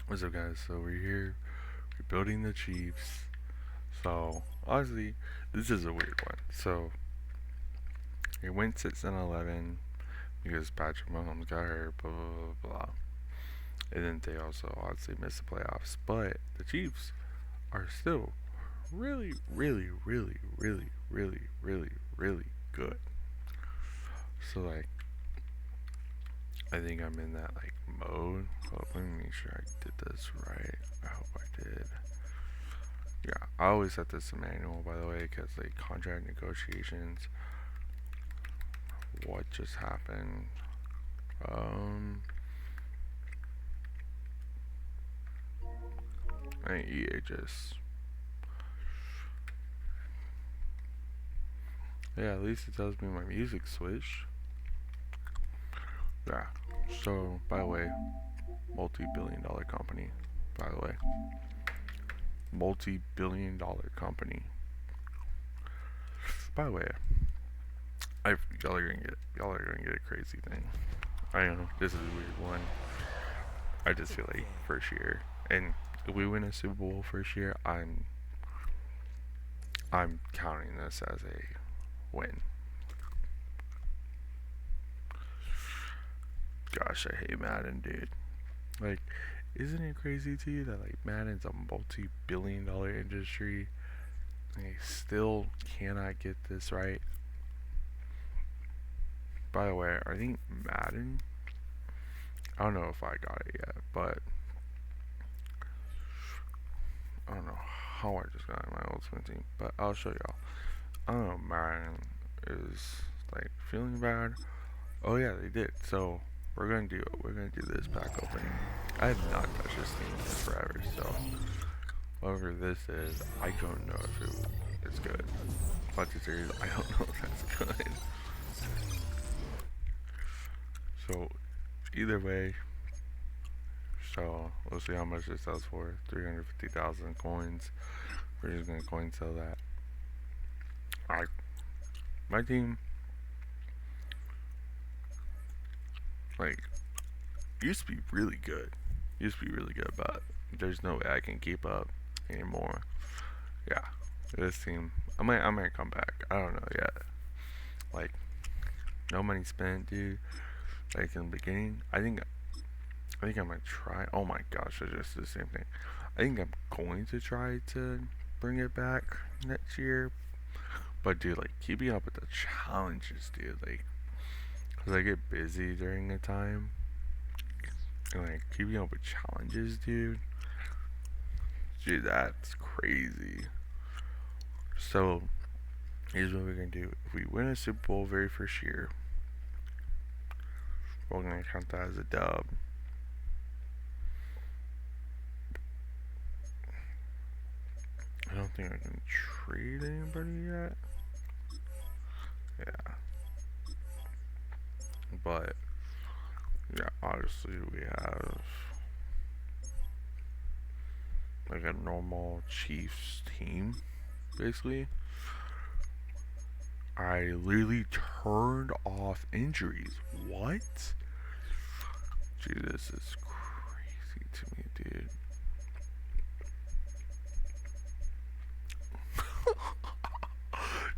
What's up, guys? So we're here, we're building the Chiefs. So honestly, this is a weird one. So we went 6-11 because Patrick Mahomes got hurt, blah blah blah blah. And then they also obviously missed the playoffs. But the Chiefs are still really, really, really, really, really, really, really good. So like, I think I'm in that like mode. Hold let me make sure I did this right. I hope I did. Yeah, I always set this in manual, by the way, because like contract negotiations. What just happened? Um, I EA just. Yeah, at least it tells me my music switched. Yeah. So, by the way, multi-billion-dollar company. By the way, multi-billion-dollar company. By the way, y'all are gonna get a crazy thing. I know this is a weird one. I just feel like first year, and if we win a Super Bowl first year, I'm counting this as a win. Gosh, I hate Madden, dude. Like, isn't it crazy to you that like Madden's a multi-billion-dollar industry and they still cannot get this right? By the way, I think Madden. I don't know if I got it yet, but I don't know how I just got my ultimate team. But I'll show y'all. I don't know. Madden is like feeling bad. Oh yeah, they did. So we're gonna do this pack opening. I have not touched this thing in forever, so whatever this is, I don't know if it's good. Bunch of series, I don't know if that's good. So either way, so we'll see how much this sells for. 350,000 coins. We're just gonna coin sell that. I my team like used to be really good. Used to be really good, but there's no way I can keep up anymore. Yeah, this team. I might come back. I don't know yet. Like no money spent, dude. Like in the beginning, I think I might try. Oh my gosh, I just did the same thing. I think I'm going to try to bring it back next year. But dude, like keeping up with the challenges, dude. Like, cause I get busy during the time, and like keeping up with challenges, dude. Dude, that's crazy. So here's what we're gonna do. If we win a Super Bowl very first year, we're gonna count that as a dub. I don't think I can trade anybody yet. Yeah, but yeah, obviously we have like a normal Chiefs team, basically. I literally turned off injuries. What? Dude, this is crazy to me, dude.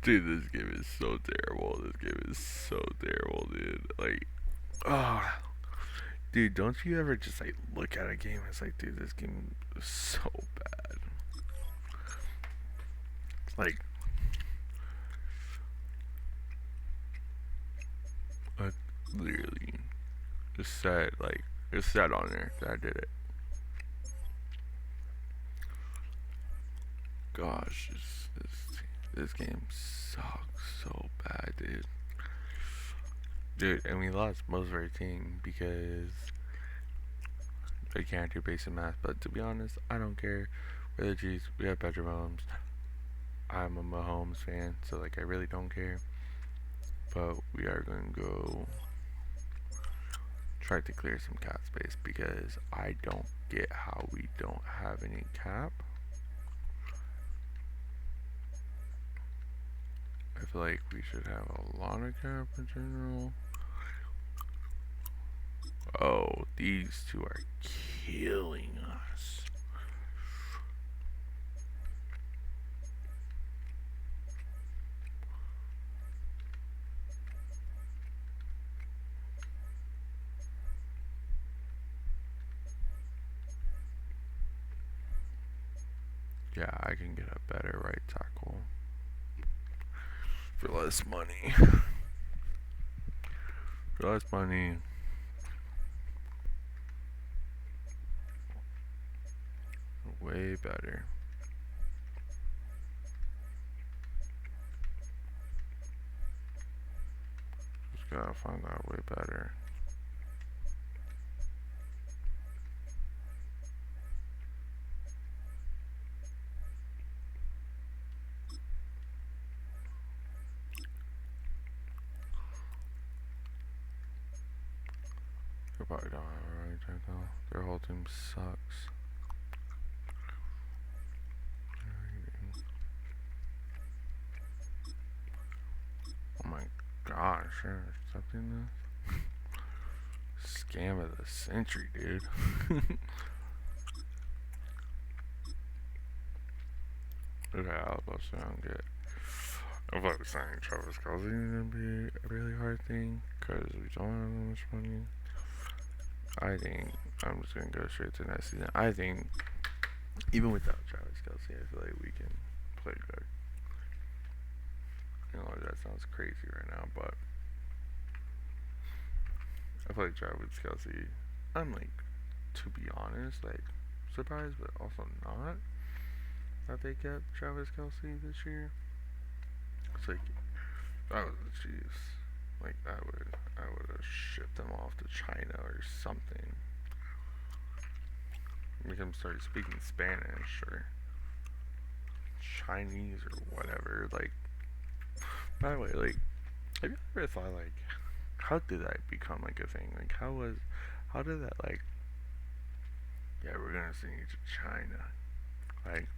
Dude, this game is so terrible. This game is so terrible, dude. Like, ah, dude, don't you ever just like look at a game and it's like, dude, this game is so bad. Like, I literally just said like it said on there that I did it. Gosh, this game sucks so bad, dude. Dude, and we lost most of our team because they can't do basic math. But to be honest, I don't care. We're the Chiefs. We have Patrick Mahomes. I'm a Mahomes fan, so like I really don't care. But we are gonna go try to clear some cap space because I don't get how we don't have any cap. I feel like we should have a lot of cap in general. Oh, these two are killing Yeah, I can get a better right tackle for less money. For less money, way better. Just gotta find out way better. They probably don't have a right tackle. Their whole team sucks. Oh my gosh, they're accepting this? Scam of the century, dude. Okay, I was about to say I don't get. I thought signing Travis Kelce is gonna be a really hard thing because we don't have that much money. I think I'm just gonna go straight to next season. I think even without Travis Kelce, I feel like we can play good. You know, that sounds crazy right now, but I feel like Travis Kelce. I'm like, to be honest, like surprised, but also not that they kept Travis Kelce this year. It's like that was the Chiefs. Like I would have shipped them off to China or something. Make him start speaking Spanish or Chinese or whatever. Like, by the way, like, have you ever thought like, how did that become like a thing? Like, how did that like? Yeah, we're gonna send you to China. Like,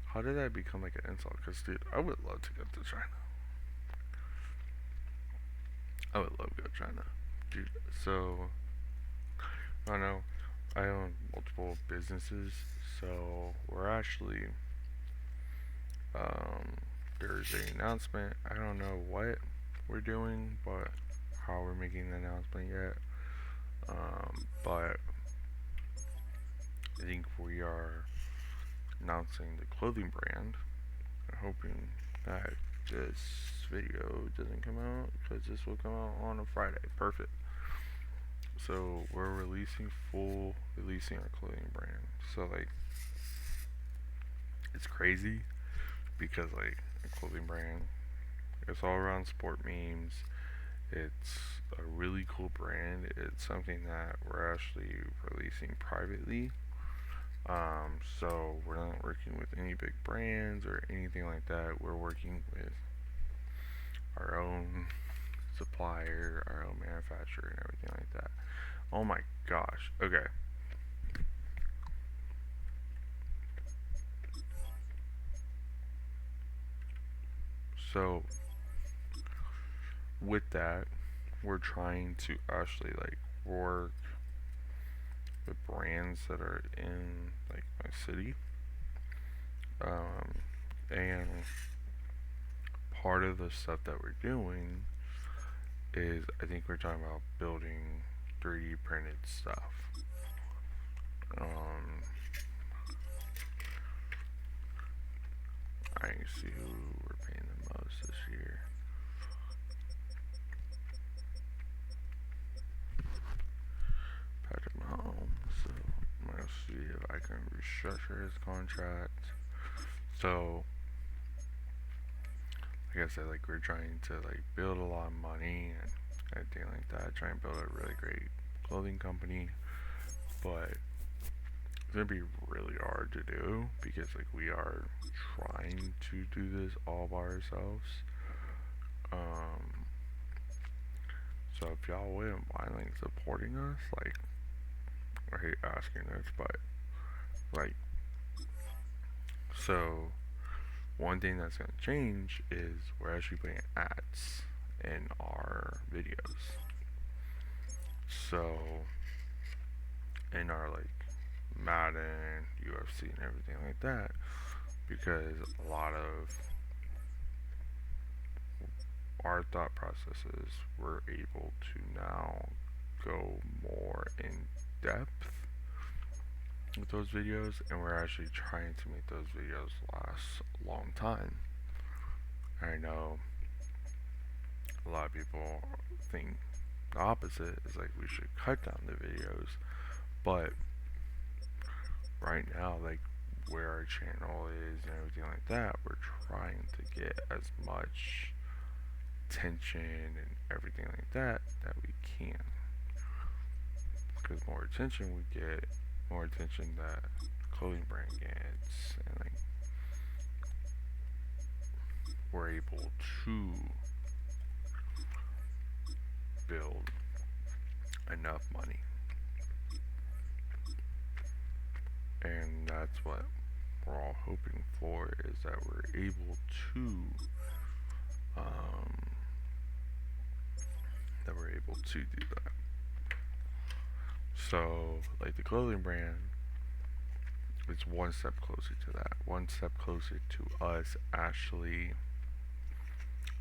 how did that become like an insult? Cause dude, I would love to go to China. I would love to go to China, dude. So I don't know. I own multiple businesses, so we're actually um, there's an announcement. I don't know what we're doing, but how we're making the announcement yet. But I think we are announcing the clothing brand. I'm hoping that this video doesn't come out because this will come out on a Friday. Perfect. So we're releasing our clothing brand. So like, it's crazy because like a clothing brand, it's all around sport memes. It's a really cool brand. It's something that we're actually releasing privately. So we're not working with any big brands or anything like that. We're working with our own supplier, our own manufacturer, and everything like that. Oh my gosh. Okay. So with that, we're trying to actually like work with brands that are in like my city. Um, and part of the stuff that we're doing is I think we're talking about building 3D printed stuff. Um, I can see who we're paying the most this year. Patrick Mahomes. So I'm gonna see if I can restructure his contract. So like I said, like we're trying to like build a lot of money and everything like that. Try and build a really great clothing company, but it's gonna be really hard to do because like we are trying to do this all by ourselves. Um, so if y'all wouldn't mind like supporting us, like I hate asking this, but like so one thing that's gonna change is we're actually putting ads in our videos. So in our like Madden, UFC, and everything like that, because a lot of our thought processes we're able to now go more in depth with those videos, and we're actually trying to make those videos last a long time. I know a lot of people think the opposite is like we should cut down the videos, but right now, like where our channel is and everything like that, we're trying to get as much attention and everything like that that we can. Because more attention we get, more attention that clothing brand gets, and like we're able to build enough money. And that's what we're all hoping for, is that we're able to um, do that. So like the clothing brand is one step closer to that, one step closer to us actually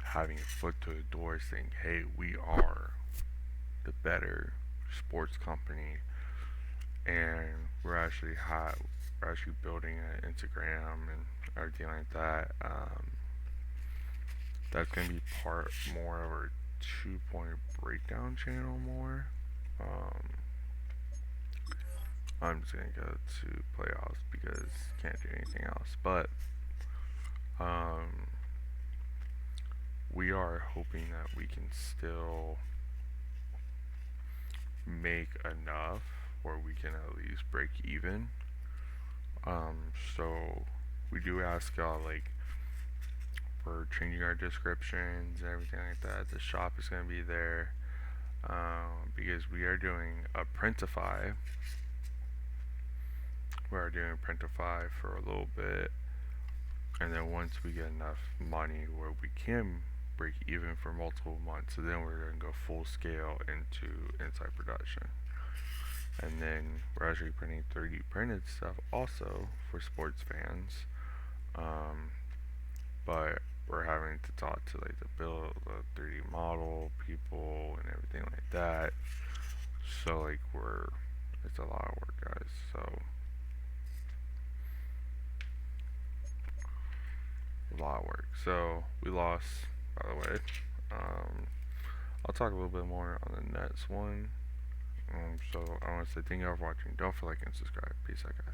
having a foot to the door saying, hey, we are the better sports company, and we're actually building an Instagram and everything like that. That's gonna be part more of our 2-point breakdown channel more. Um, I'm just gonna go to playoffs because can't do anything else. But um, we are hoping that we can still make enough where we can at least break even. So we do ask y'all, like, we're changing our descriptions and everything like that. The shop is gonna be there because we are doing a Printify. We are doing Printify for a little bit, and then once we get enough money where we can break even for multiple months, so then we're gonna go full scale into inside production. And then we're actually printing 3D printed stuff also for sports fans. But we're having to talk to like the 3D model people and everything like that. So like it's a lot of work, guys. So a lot of work. So we lost, by the way. Um, I'll talk a little bit more on the next one. So I want to say thank you all for watching. Don't forget, like, and subscribe. Peace out, guys.